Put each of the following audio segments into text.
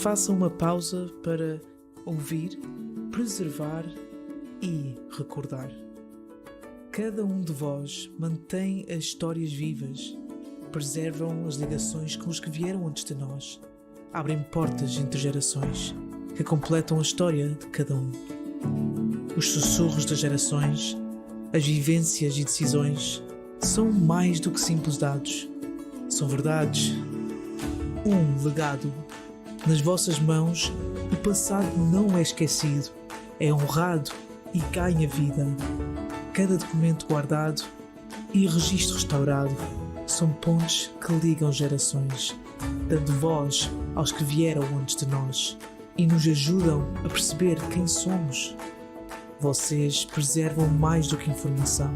Faça uma pausa para ouvir, preservar e recordar. Cada um de vós mantém as histórias vivas, preservam as ligações com os que vieram antes de nós, abrem portas entre gerações que completam a história de cada um. Os sussurros das gerações, as vivências e decisões são mais do que simples dados. São verdades. Um legado. Nas vossas mãos, o passado não é esquecido, é honrado e ganha vida. Cada documento guardado e registro restaurado são pontes que ligam gerações, dando voz aos que vieram antes de nós e nos ajudam a perceber quem somos. Vocês preservam mais do que informação,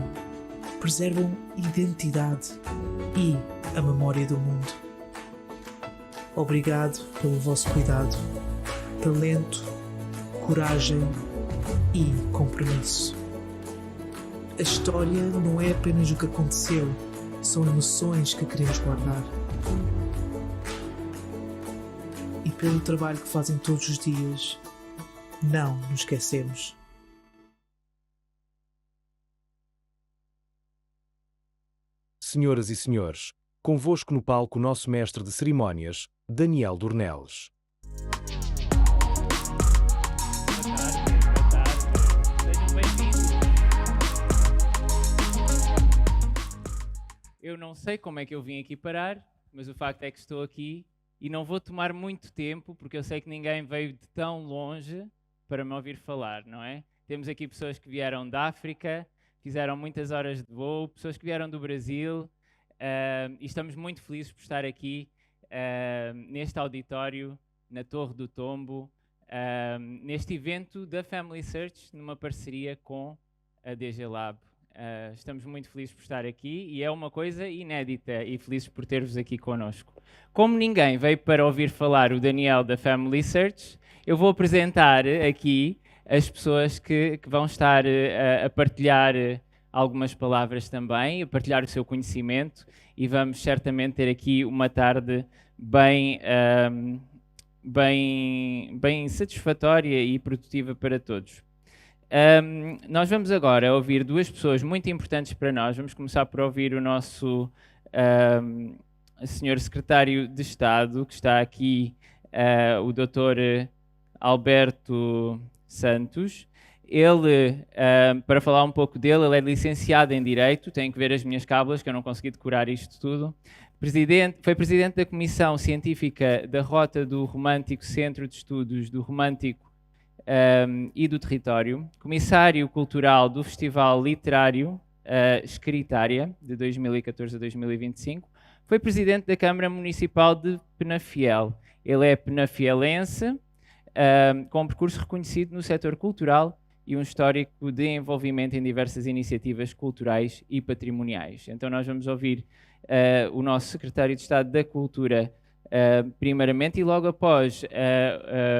preservam identidade e a memória do mundo. Obrigado pelo vosso cuidado, talento, coragem e compromisso. A história não é apenas o que aconteceu, são emoções que queremos guardar. E pelo trabalho que fazem todos os dias, não nos esquecemos. Senhoras e senhores, convosco no palco o nosso mestre de cerimónias, Daniel Dornelles. Boa tarde. Sejam bem-vindos. Eu não sei como é que eu vim aqui parar, mas o facto é que estou aqui e não vou tomar muito tempo, porque eu sei que ninguém veio de tão longe para me ouvir falar, não é? Temos aqui pessoas que vieram da África, fizeram muitas horas de voo, pessoas que vieram do Brasil, e estamos muito felizes por estar aqui neste auditório, na Torre do Tombo, neste evento da Family Search, numa parceria com a DG Lab. Estamos muito felizes por estar aqui e é uma coisa inédita e felizes por ter-vos aqui connosco. Como ninguém veio para ouvir falar o Daniel da Family Search, eu vou apresentar aqui as pessoas que vão estar a partilhar algumas palavras também, a partilhar o seu conhecimento e vamos certamente ter aqui uma tarde bem satisfatória e produtiva para todos. Nós vamos agora ouvir duas pessoas muito importantes para nós. Vamos começar por ouvir o nosso Senhor Secretário de Estado, que está aqui, o Dr. Alberto Santos. Ele, para falar um pouco dele, ele é licenciado em Direito, tenho que ver as minhas cábulas, que eu não consegui decorar isto tudo. Foi presidente da Comissão Científica da Rota do Romântico Centro de Estudos do Romântico e do Território, comissário cultural do Festival Literário Escritária, de 2014 a 2025, foi presidente da Câmara Municipal de Penafiel. Ele é penafielense, com um percurso reconhecido no setor cultural e um histórico de envolvimento em diversas iniciativas culturais e patrimoniais. Então nós vamos ouvir o nosso Secretário de Estado da Cultura primeiramente e logo após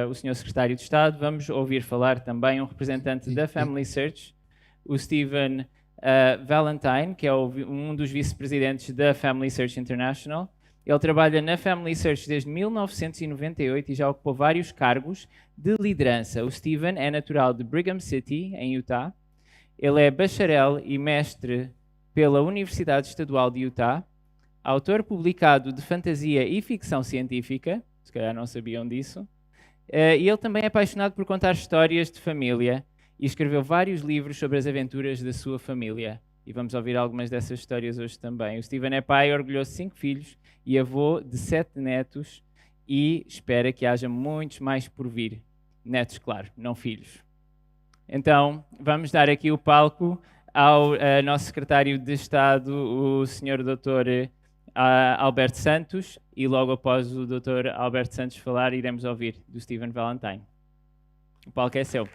o Sr. Secretário de Estado vamos ouvir falar também um representante da Family Search, o Stephen Valentine, que é um dos vice-presidentes da Family Search International. Ele trabalha na Family Search desde 1998 e já ocupou vários cargos de liderança. O Stephen é natural de Brigham City, em Utah. Ele é bacharel e mestre pela Universidade Estadual de Utah, autor publicado de fantasia e ficção científica, se calhar não sabiam disso, e ele também é apaixonado por contar histórias de família e escreveu vários livros sobre as aventuras da sua família. E vamos ouvir algumas dessas histórias hoje também. O Stephen é pai, orgulhoso de 5 filhos e avô de 7 netos e espera que haja muitos mais por vir. Netos, claro, não filhos. Então, vamos dar aqui o palco ao nosso secretário de Estado, o Sr. Dr. Alberto Santos, e logo após o Dr. Alberto Santos falar, iremos ouvir do Stephen Valentine. O palco é seu.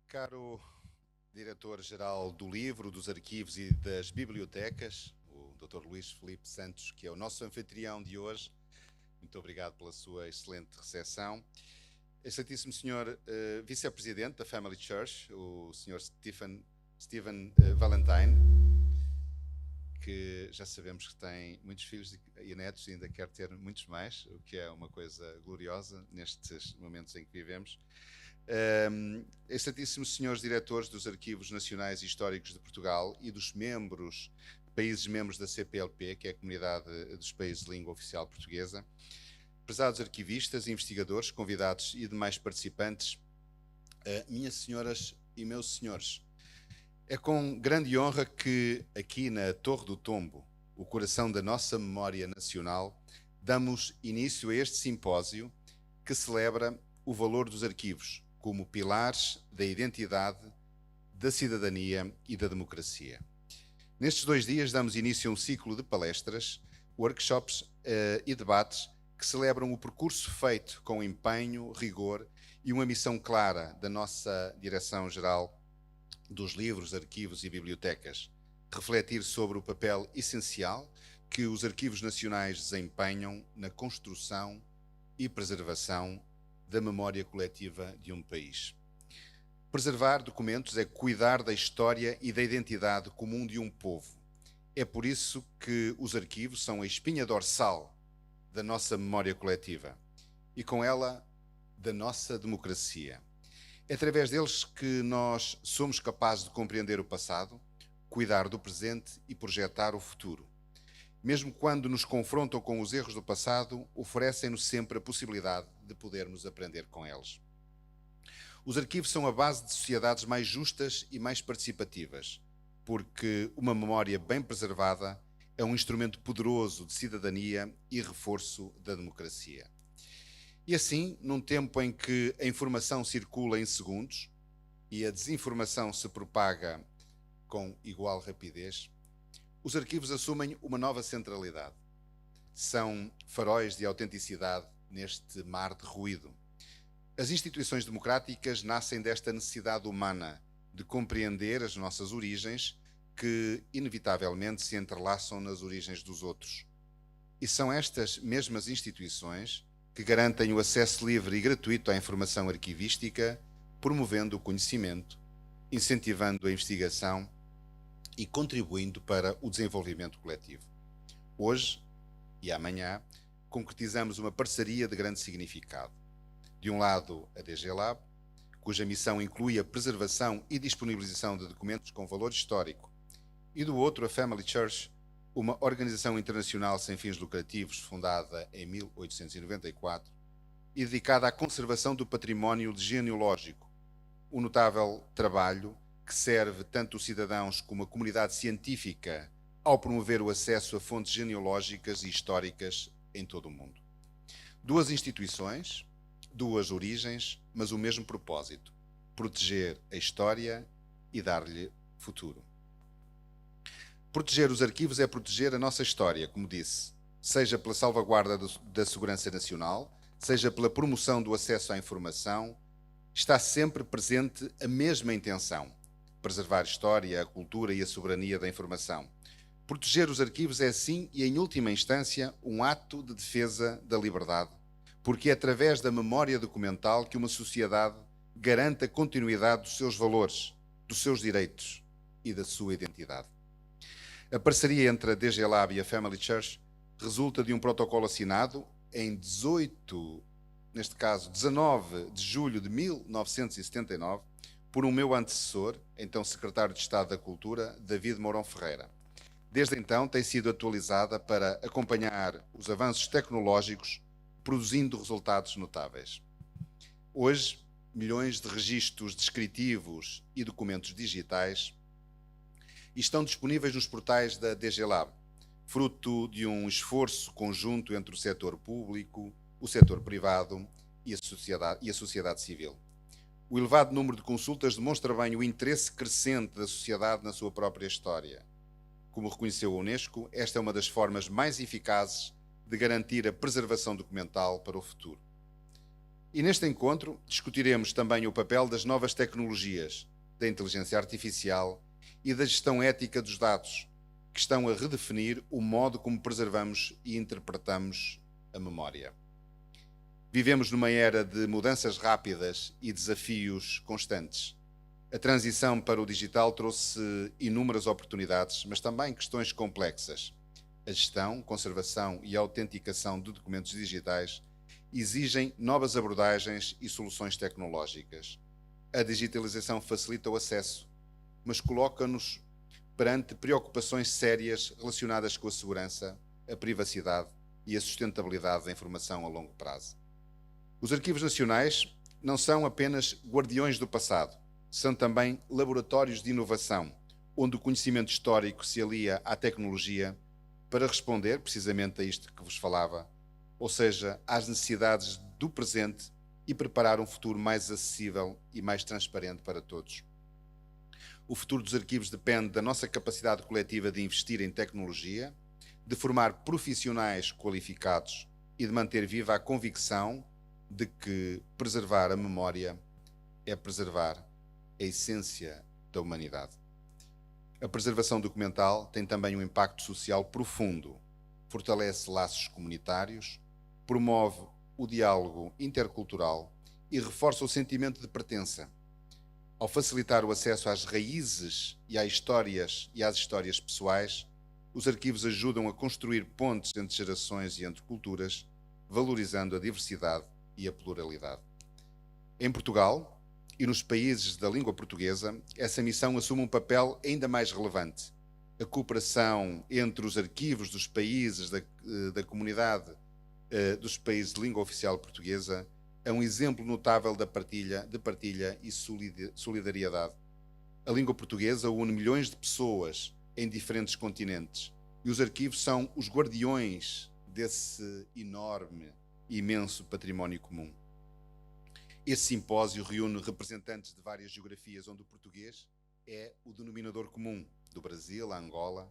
Caro Diretor-Geral do Livro, dos Arquivos e das Bibliotecas, o Dr. Luís Filipe Santos, que é o nosso anfitrião de hoje, Muito obrigado pela sua excelente recepção. Excelentíssimo Senhor Vice-Presidente da Family Church, o Sr. Stephen Valentine, que já sabemos que tem muitos filhos e netos e ainda quer ter muitos mais, o que é uma coisa gloriosa nestes momentos em que vivemos. Excelentíssimos senhores diretores dos Arquivos Nacionais e Históricos de Portugal e dos países membros da CPLP, que é a Comunidade dos Países de Língua Oficial Portuguesa, prezados arquivistas, investigadores, convidados e demais participantes, minhas senhoras e meus senhores, é com grande honra que aqui na Torre do Tombo, o coração da nossa memória nacional, damos início a este simpósio que celebra o valor dos arquivos como pilares da identidade, da cidadania e da democracia. Nestes 2 dias damos início a um ciclo de palestras, workshops e debates que celebram o percurso feito com empenho, rigor e uma missão clara da nossa Direção-Geral dos Livros, Arquivos e Bibliotecas, refletir sobre o papel essencial que os arquivos nacionais desempenham na construção e preservação da memória coletiva de um país. Preservar documentos é cuidar da história e da identidade comum de um povo. É por isso que os arquivos são a espinha dorsal da nossa memória coletiva e, com ela, da nossa democracia. É através deles que nós somos capazes de compreender o passado, cuidar do presente e projetar o futuro. Mesmo quando nos confrontam com os erros do passado, oferecem-nos sempre a possibilidade de podermos aprender com eles. Os arquivos são a base de sociedades mais justas e mais participativas, porque uma memória bem preservada é um instrumento poderoso de cidadania e reforço da democracia. E assim, num tempo em que a informação circula em segundos e a desinformação se propaga com igual rapidez, os arquivos assumem uma nova centralidade. São faróis de autenticidade neste mar de ruído. As instituições democráticas nascem desta necessidade humana de compreender as nossas origens, que inevitavelmente se entrelaçam nas origens dos outros. E são estas mesmas instituições que garantem o acesso livre e gratuito à informação arquivística, promovendo o conhecimento, incentivando a investigação e contribuindo para o desenvolvimento coletivo. Hoje e amanhã concretizamos uma parceria de grande significado. De um lado, a DG Lab, cuja missão inclui a preservação e disponibilização de documentos com valor histórico, e do outro, a Family Church, uma organização internacional sem fins lucrativos fundada em 1894 e dedicada à conservação do património genealógico, um notável trabalho que serve tanto os cidadãos como a comunidade científica ao promover o acesso a fontes genealógicas e históricas em todo o mundo. 2 instituições, 2 origens, mas o mesmo propósito: proteger a história e dar-lhe futuro. Proteger os arquivos é proteger a nossa história, como disse, seja pela salvaguarda da segurança nacional, seja pela promoção do acesso à informação, está sempre presente a mesma intenção: preservar a história, a cultura e a soberania da informação. Proteger os arquivos é, assim e em última instância, um ato de defesa da liberdade, porque é através da memória documental que uma sociedade garante a continuidade dos seus valores, dos seus direitos e da sua identidade. A parceria entre a DG Lab e a Family Church resulta de um protocolo assinado em 19 de julho de 1979, por um meu antecessor, então secretário de Estado da Cultura, David Mourão Ferreira. Desde então tem sido atualizada para acompanhar os avanços tecnológicos, produzindo resultados notáveis. Hoje, milhões de registros descritivos e documentos digitais estão disponíveis nos portais da DG Lab, fruto de um esforço conjunto entre o setor público, o setor privado e a sociedade civil. O elevado número de consultas demonstra bem o interesse crescente da sociedade na sua própria história. Como reconheceu a Unesco, esta é uma das formas mais eficazes de garantir a preservação documental para o futuro. E neste encontro discutiremos também o papel das novas tecnologias, da inteligência artificial e da gestão ética dos dados, que estão a redefinir o modo como preservamos e interpretamos a memória. Vivemos numa era de mudanças rápidas e desafios constantes. A transição para o digital trouxe inúmeras oportunidades, mas também questões complexas. A gestão, conservação e autenticação de documentos digitais exigem novas abordagens e soluções tecnológicas. A digitalização facilita o acesso, mas coloca-nos perante preocupações sérias relacionadas com a segurança, a privacidade e a sustentabilidade da informação a longo prazo. Os arquivos nacionais não são apenas guardiões do passado, são também laboratórios de inovação, onde o conhecimento histórico se alia à tecnologia para responder precisamente a isto que vos falava, ou seja, às necessidades do presente e preparar um futuro mais acessível e mais transparente para todos. O futuro dos arquivos depende da nossa capacidade coletiva de investir em tecnologia, de formar profissionais qualificados e de manter viva a convicção de que preservar a memória é preservar a essência da humanidade. A preservação documental tem também um impacto social profundo, fortalece laços comunitários, promove o diálogo intercultural e reforça o sentimento de pertença. Ao facilitar o acesso às raízes e às histórias pessoais, os arquivos ajudam a construir pontes entre gerações e entre culturas, valorizando a diversidade e a pluralidade. Em Portugal e nos países da língua portuguesa, essa missão assume um papel ainda mais relevante. A cooperação entre os arquivos dos países da comunidade dos países de língua oficial portuguesa é um exemplo notável de partilha e solidariedade. A língua portuguesa une milhões de pessoas em diferentes continentes e os arquivos são os guardiões desse enorme e imenso património comum. Esse simpósio reúne representantes de várias geografias onde o português é o denominador comum, do Brasil a Angola,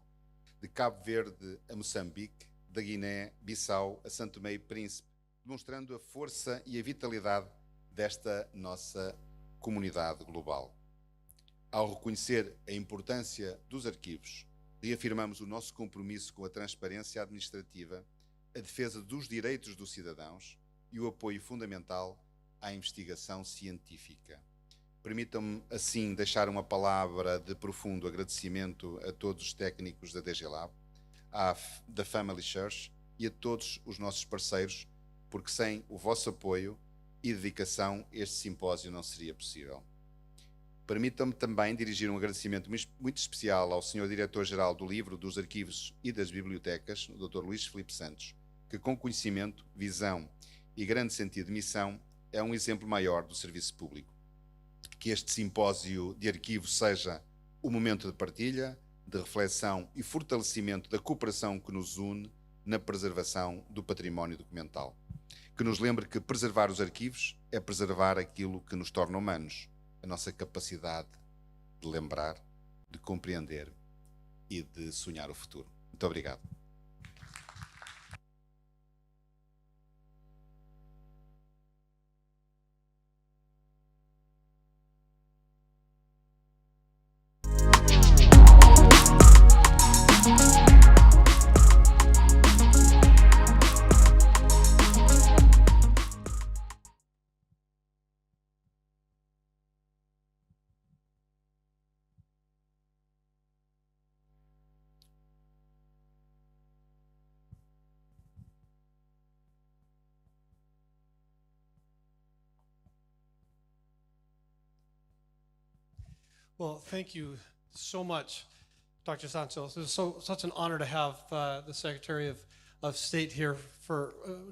de Cabo Verde a Moçambique, da Guiné-Bissau a Santo Tomé e Príncipe, demonstrando a força e a vitalidade desta nossa comunidade global. Ao reconhecer a importância dos arquivos, reafirmamos o nosso compromisso com a transparência administrativa, a defesa dos direitos dos cidadãos e o apoio fundamental à investigação científica. Permitam-me, assim, deixar uma palavra de profundo agradecimento a todos os técnicos da DG Lab, da Family Church e a todos os nossos parceiros, porque sem o vosso apoio e dedicação este simpósio não seria possível. Permitam-me também dirigir um agradecimento muito especial ao Sr. Diretor-Geral do Livro, dos Arquivos e das Bibliotecas, o Dr. Luís Filipe Santos, que com conhecimento, visão e grande sentido de missão é um exemplo maior do serviço público. Que este simpósio de arquivos seja um momento de partilha, de reflexão e fortalecimento da cooperação que nos une na preservação do património documental. Que nos lembre que preservar os arquivos é preservar aquilo que nos torna humanos, a nossa capacidade de lembrar, de compreender e de sonhar o futuro. Muito obrigado. Well, thank you so much, Dr. Santos. It's such an honor to have the Secretary of State here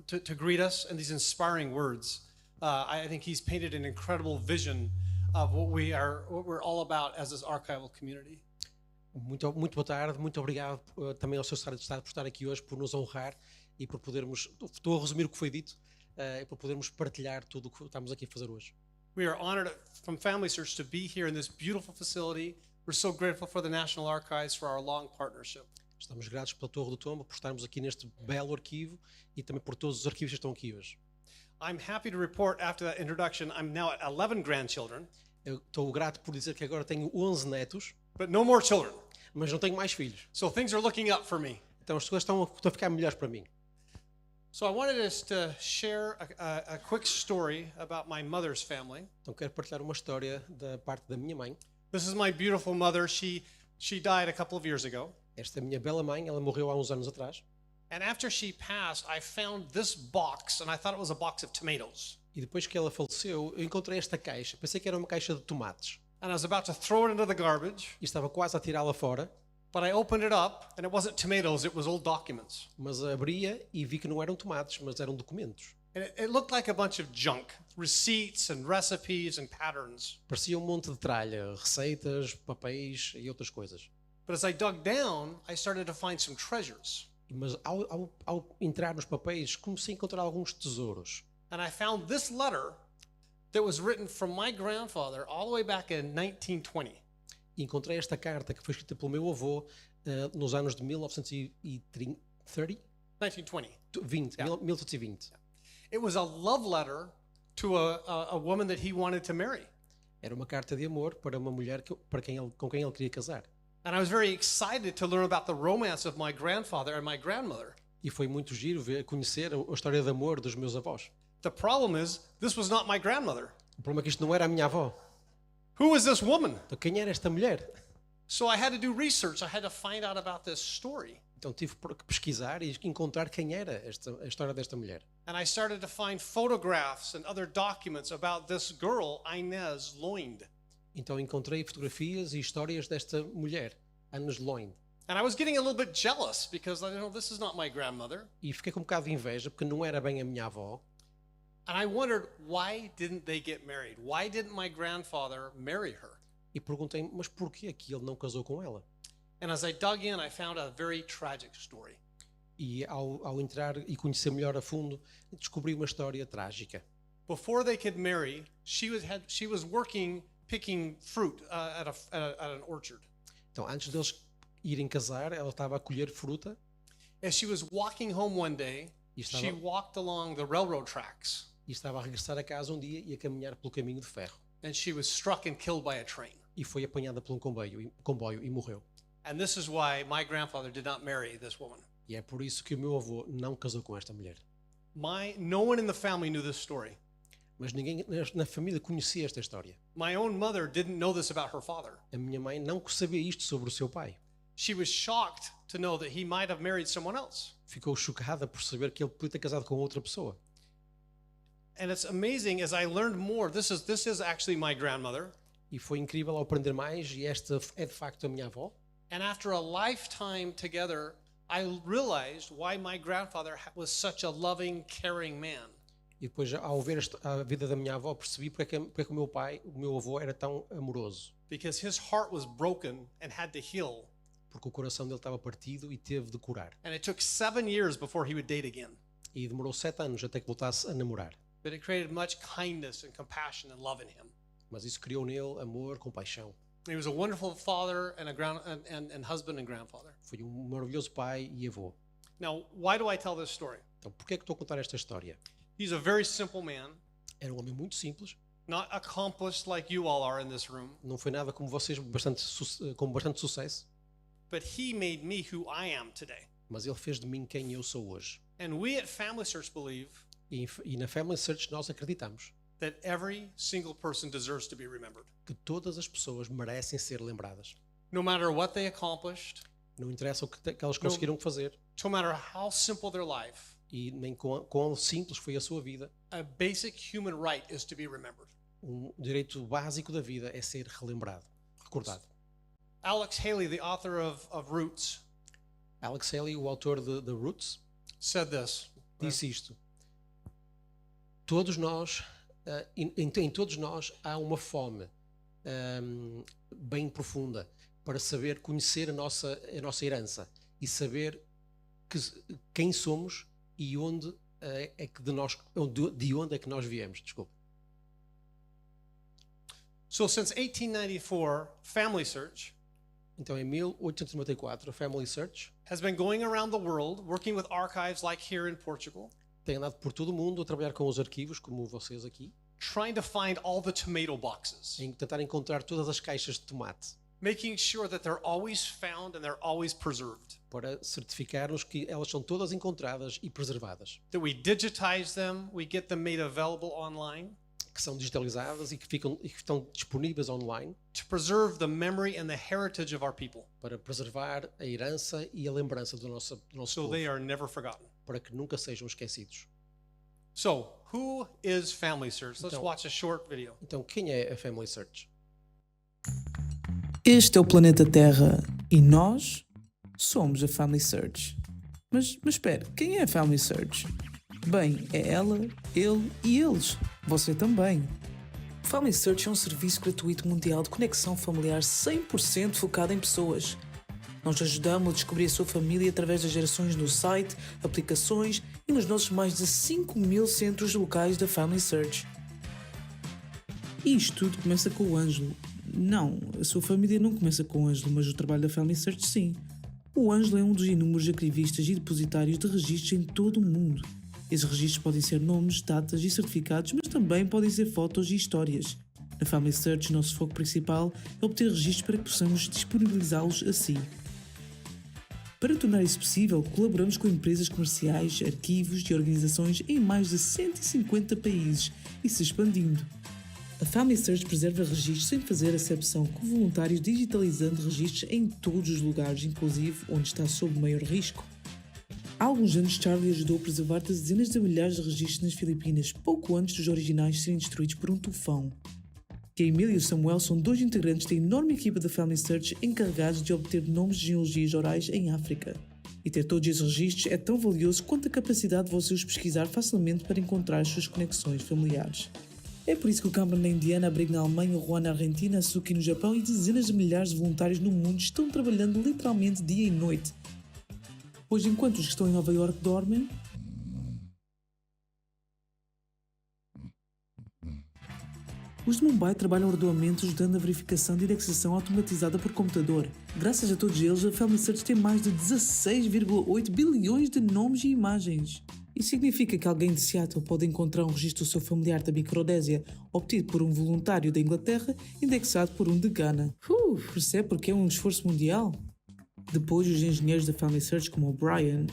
to greet us and these inspiring words. I think he's painted an incredible vision of what we're all about as this archival community. Muito boa tarde, muito obrigado também ao Sr. Secretário de Estado por estar aqui hoje, por nos honrar e por podermos, estou a resumir o que foi dito, e por podermos partilhar tudo o que estamos aqui a fazer hoje. We are honored from Family Search to be here in this beautiful facility. We're so grateful for the National Archives for our long partnership. Estamos gratos pela Torre do Tombo, por estarmos aqui neste belo arquivo e também por todos os arquivos que estão aqui hoje. I'm happy to report after that introduction, I'm now at 11 grandchildren. Eu estou grato por dizer que agora tenho 11 netos, but no more children. Mas não tenho mais filhos. So things are looking up for me. Então as coisas estão a ficar melhores para mim. So I wanted us to share a quick story about my mother's family. Então quero partilhar uma história da parte da minha mãe. This is my beautiful mother. She died a couple of years ago. Esta minha bela mãe, ela morreu há uns anos atrás. And after she passed, I found this box, and I thought it was a box of tomatoes. E depois que ela faleceu, eu encontrei esta caixa. Pensei que era uma caixa de tomates. And I was about to throw it into the garbage, E estava quase a tirá-la fora, but I opened it up, and it wasn't tomatoes, it was old documents. mas abria e vi que não eram tomates, mas eram documentos. And it looked like a bunch of junk, receipts and recipes and patterns. Parecia um monte de tralha, receitas, papéis e outras coisas. But as I dug down, I started to find some treasures. Mas ao entrar nos papéis, comecei a encontrar alguns tesouros. And I found this letter that was written from my grandfather all the way back in 1920. E encontrei esta carta que foi escrita pelo meu avô nos anos de 1930, 1920. 20, Yeah. 1920. It was a love letter to a woman that he wanted to marry. Era uma carta de amor para uma mulher com quem ele queria casar. And I was very excited to learn about the romance of my grandfather and my grandmother. E foi muito giro conhecer a história de amor dos meus avós. The problem is, this was not my grandmother. O problema é que isto não era a minha avó. Who was this woman? Então quem era esta mulher? So I had to do research. I had to find out about this story. Então tive que pesquisar e encontrar quem era a história desta mulher. And I started to find photographs and other documents about this girl, Inez Loind. Então encontrei fotografias e histórias desta mulher, Agnes Loind. And I was getting a little bit jealous because this is not my grandmother. E fiquei com um bocado de inveja porque não era bem a minha avó. And I wondered, why didn't they get married? Why didn't my grandfather marry her? E perguntei-me, mas porquê que ele não casou com ela? And as I dug in, I found a very tragic story. E ao entrar e conhecer melhor a fundo, descobri uma história trágica. Before they could marry, she was working picking fruit at an orchard. Então, antes deles irem casar, ela estava a colher fruta As she was walking home one day, e she estava, walked along the railroad tracks, e estava a regressar a casa um dia e a caminhar pelo caminho de ferro. and she was struck and killed by a train. E foi apanhada por um comboio e morreu. And this is why my grandfather did not marry this woman. E é por isso que o meu avô não casou com esta mulher. No one in the family knew this story. Mas ninguém na família conhecia esta história. My own mother didn't know this about her father. A minha mãe não sabia isto sobre o seu pai. She was shocked to know that he might have married someone else. Ficou chocada por saber que ele podia ter casado com outra pessoa. And it's amazing as I learned more. This is actually my grandmother. E foi incrível ao aprender mais, e esta é de facto a minha avó. And after a lifetime together, I realized why my grandfather was such a loving, caring man. E depois, ao ver a vida da minha avó, percebi porque é que o meu avô era tão amoroso. Because his heart was broken and had to heal. Porque o coração dele estava partido e teve de curar. And it took 7 years before he would date again. E demorou 7 anos até que voltasse a namorar. But it created much kindness and compassion and love in him. Mas isso criou nele amor, compaixão. He was a wonderful father and husband and grandfather. Foi um maravilhoso pai e avô. Now, why do I tell this story? Então, porquê é que estou a contar esta história? He's a very simple man, Era um homem muito simples, not accomplished like you all are in this room, não foi nada como vocês, com bastante sucesso, but he made me who I am today. mas ele fez de mim quem eu sou hoje. And we at Family Search believe E na Family Search nós acreditamos that every single person deserves to be remembered. que todas as pessoas merecem ser lembradas. No matter what they accomplished, Não interessa o que elas conseguiram fazer no matter how simple their life, e nem quão simples foi a sua vida. a basic human right is to be remembered. Um direito básico da vida é ser relembrado, recordado. Alex Haley, the author of Roots, Alex Haley, o autor de The Roots, said this. disse isto. Todos nós, em todos nós há uma fome bem profunda para saber conhecer a nossa herança e saber quem somos e onde é que de onde é que nós viemos. Desculpa. So since 1894, Family Search Então, em 1894, a Family Search has been going around the world working with archives like here in Portugal, tem andado por todo o mundo a trabalhar com os arquivos, como vocês aqui, trying to find all the tomato boxes. em tentar encontrar todas as caixas de tomate. making sure that they're always found and they're always preserved. para certificarmos que elas são todas encontradas e preservadas, That we digitize them, we get them made available online que são digitalizadas e que estão disponíveis online to preserve the memory and the heritage of our people para preservar a herança e a lembrança do nosso so povo, they are never forgotten. para que nunca sejam esquecidos. So, who is Family Search? Let's Então- watch a short video. Então, quem é a Family Search? Este é o planeta Terra e nós somos a Family Search. Mas espera, quem é a Family Search? Bem, é ela, ele e eles. Você também. O Family Search é um serviço gratuito mundial de conexão familiar 100% focado em pessoas. Nós ajudamos a descobrir a sua família através das gerações no site, aplicações e nos nossos mais de 5.000 centros locais da Family Search. E isto tudo começa com o Ângelo. Não, a sua família não começa com o Ângelo, mas o trabalho da Family Search sim. O Ângelo é um dos inúmeros arquivistas e depositários de registros em todo o mundo. Esses registros podem ser nomes, datas e certificados, mas também podem ser fotos e histórias. Na Family Search, o nosso foco principal é obter registros para que possamos disponibilizá-los assim. Para tornar isso possível, colaboramos com empresas comerciais, arquivos e organizações em mais de 150 países e se expandindo. A Family Search preserva registros sem fazer acepção, com voluntários digitalizando registros em todos os lugares, inclusive onde está sob maior risco. Há alguns anos, Charlie ajudou a preservar dezenas de milhares de registros nas Filipinas, pouco antes dos originais serem destruídos por um tufão. E a Emília e o Samuel são dois integrantes da enorme equipa da Family Search encarregados de obter nomes de genealogias orais em África. E ter todos esses registros é tão valioso quanto a capacidade de você os pesquisar facilmente para encontrar as suas conexões familiares. É por isso que o Cameron na Indiana, Abrigo na Alemanha, o Juan na Argentina, a Suki no Japão e dezenas de milhares de voluntários no mundo estão trabalhando literalmente dia e noite. Pois enquanto os que estão em Nova Iorque dormem, os de Mumbai trabalham arduamente ajudando a verificação de indexação automatizada por computador. Graças a todos eles, a Family Search tem mais de 16,8 bilhões de nomes e imagens. Isso significa que alguém de Seattle pode encontrar um registro do seu familiar da Microdésia, obtido por um voluntário da Inglaterra, indexado por um de Ghana. Percebe porque é um esforço mundial? Depois, os engenheiros da Family Search, como o Brian,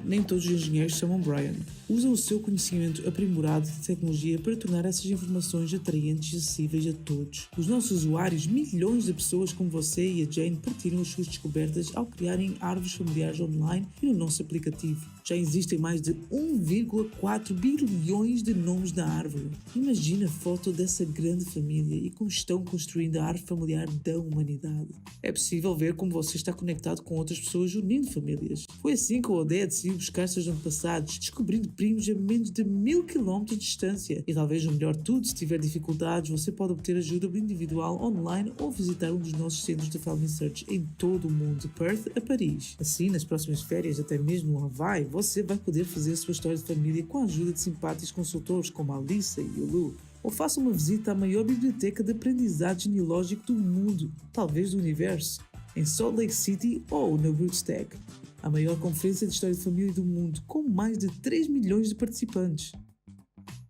nem todos os engenheiros chamam Brian, usam o seu conhecimento aprimorado de tecnologia para tornar essas informações atraentes e acessíveis a todos. Os nossos usuários, milhões de pessoas como você e a Jane, partilham as suas descobertas ao criarem árvores familiares online e no nosso aplicativo. Já existem mais de 1,4 bilhões de nomes na árvore. Imagina a foto dessa grande família e como estão construindo a árvore familiar da humanidade. É possível ver como você está conectado com outras pessoas unindo famílias. Foi assim que o Odé decidiu buscar seus antepassados, descobrindo primos a menos de 1000 km de distância. E talvez o melhor de tudo, se tiver dificuldades, você pode obter ajuda individual online ou visitar um dos nossos centros de Family Search em todo o mundo, de Perth a Paris. Assim, nas próximas férias, até mesmo no Hawaii, você vai poder fazer a sua história de família com a ajuda de simpáticos consultores como a Alissa e o Lu. Ou faça uma visita à maior biblioteca de aprendizado genealógico do mundo, talvez do universo, em Salt Lake City ou na Rootstack, a maior conferência de história de família do mundo, com mais de 3 milhões de participantes.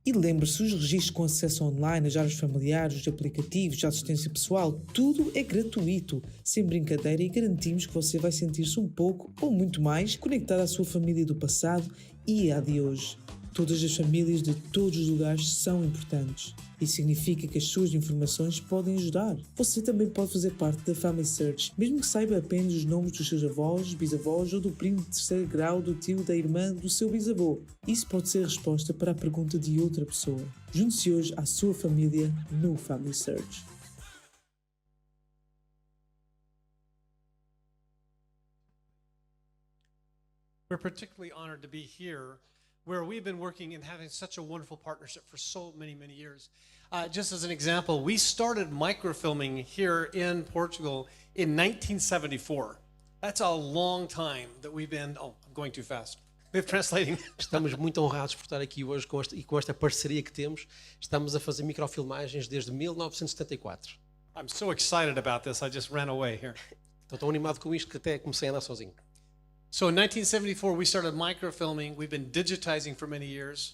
E lembre-se, os registros com acesso online, as árvores familiares, os aplicativos, a assistência pessoal, tudo é gratuito, sem brincadeira, e garantimos que você vai sentir-se um pouco, ou muito mais, conectado à sua família do passado e à de hoje. Todas as famílias de todos os lugares são importantes. Isso significa que as suas informações podem ajudar. Você também pode fazer parte da Family Search, mesmo que saiba apenas os nomes dos seus avós, bisavós ou do primo de terceiro grau, do tio, da irmã, do seu bisavô. Isso pode ser a resposta para a pergunta de outra pessoa. Junte-se hoje à sua família no Family Search. We're particularly honored to be here where we've been working and having such a wonderful partnership for so many, many years. Just as an example, we started microfilming here in Portugal in 1974. That's a long time that we've been, I'm going too fast. We're translating. Estamos muito honrados por estar aqui hoje com esta parceria que temos. Estamos a fazer microfilmagens desde 1974. I'm so excited about this, I just ran away here. Estou tão animado com isto que até comecei a andar sozinho. So in 1974, we started microfilming. We've been digitizing for many years.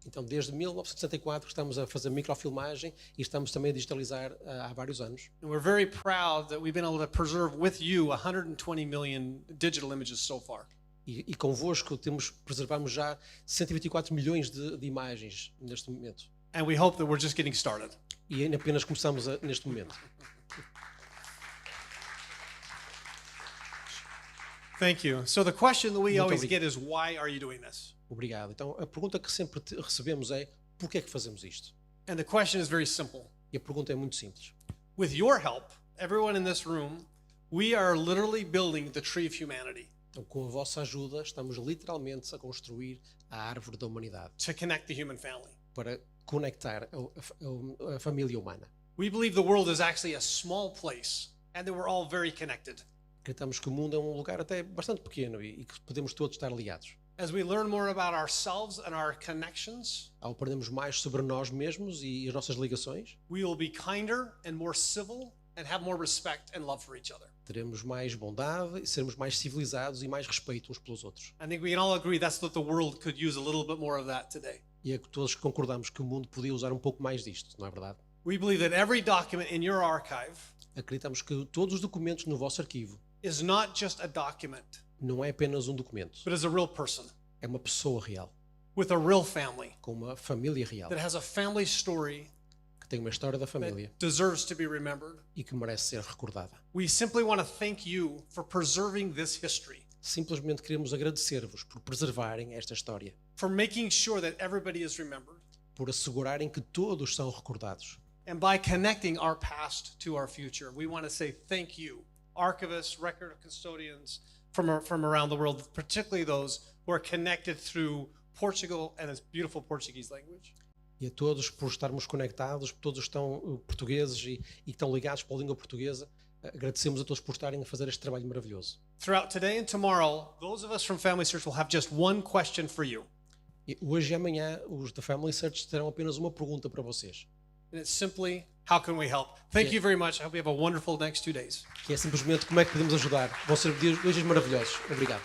Então, desde 1964 estamos a fazer microfilmagem e estamos também a digitalizar há vários anos. And we're very proud that we've been able to preserve with you 120 million digital images so far. E convosco preservamos já 124 milhões de imagens neste momento. And we hope that we're just getting started. E ainda apenas começamos neste momento. Thank you. So the question that we Muito always obrigado. get is, why are you doing this? Obrigado. Então, a pergunta que sempre recebemos é: porquê é que fazemos isto? And the question is very simple. E a pergunta é muito simples. With your help, everyone in this room, we are literally building the tree of humanity Então, com a vossa ajuda, estamos literalmente a construir a árvore da humanidade to connect the human family. para conectar a família humana. We believe the world is actually a small place and that we're all very connected. Acreditamos que o mundo é um lugar até bastante pequeno e que podemos todos estar ligados. As we learn more about ourselves and our connections, Ao aprendermos mais sobre nós mesmos e as nossas ligações, we will be kinder and more civil and have more respect and love for each other. teremos mais bondade, seremos mais civilizados e mais respeito uns pelos outros. I think we can all agree that's what the world could use a little bit more of that today. E é que todos concordamos que o mundo podia usar um pouco mais disto, não é verdade? We believe that every document in your archive Acreditamos que todos os documentos no vosso arquivo is not just a document, não é apenas um documento, but is a real person é uma pessoa real, with a real family com uma família real, that has a family story que tem uma história da família that deserves to be remembered. e que merece ser recordada. We simply want to thank you for preserving this history, Simplesmente queremos agradecer-vos por preservarem esta história, for making sure that everybody is remembered, por assegurarem que todos são recordados. and by connecting our past to our future. We want to say thank you, archivists, record custodians from around the world, particularly those who are connected through Portugal and its beautiful Portuguese language. E a todos por estarmos conectados, todos estão portugueses e estão ligados pela língua portuguesa. Agradecemos a todos por estarem a fazer este trabalho maravilhoso. Throughout today and tomorrow, those of us from Family Search will have just one question for you. E hoje e amanhã, os da Family Search terão apenas uma pergunta para vocês, And it's simply, how can we help? Thank you very much. I hope you have a wonderful next 2 days. que é simplesmente como é que podemos ajudar. Vão ser dois dias maravilhosos. Obrigado.